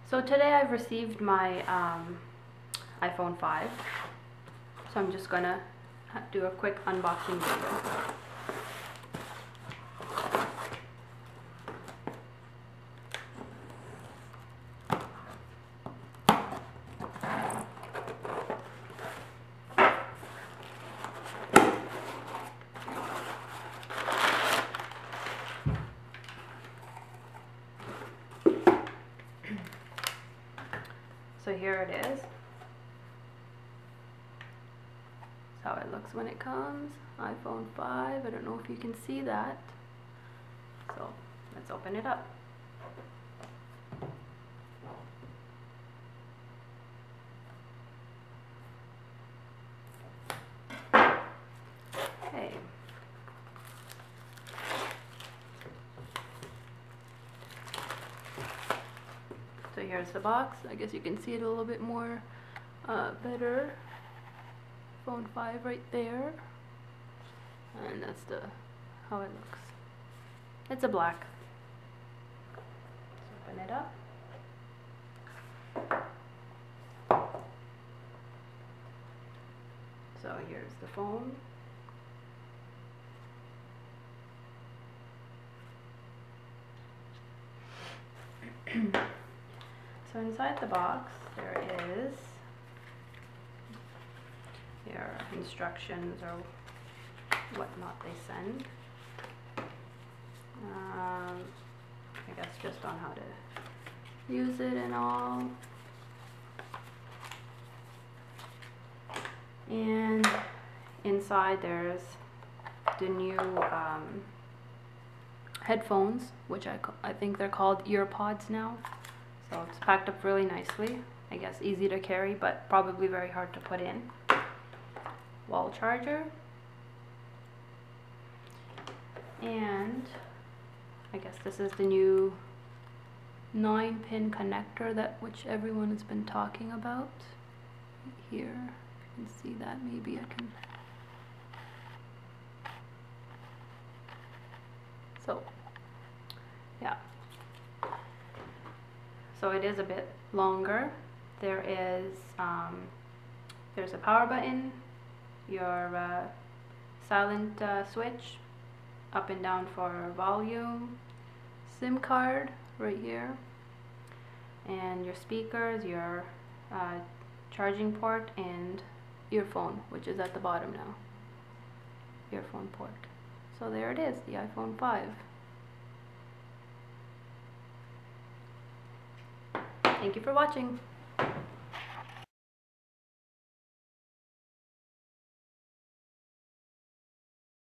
So today I've received my iPhone 5, so I'm just gonna do a quick unboxing video. So here it is. That's how it looks when it comes. iPhone 5. I don't know if you can see that. So let's open it up. Okay. So here's the box. I guess you can see it a little bit more better. Phone 5 right there. And that's how it looks. It's a black. Let's open it up. So here's the phone. So inside the box there is your instructions or whatnot they send. I guess just on how to use it and all. And inside there's the new headphones, which I think they're called ear pods now. So it's packed up really nicely. I guess easy to carry, but probably very hard to put in. Wall charger. And I guess this is the new 9-pin connector which everyone has been talking about. Here, you can see that. Maybe I can. So, yeah. So it is a bit longer. There is there's a power button, your silent switch, up and down for volume, SIM card right here, and your speakers, your charging port, and earphone, which is at the bottom now. Earphone port. So there it is, the iPhone 5. Thank you for watching.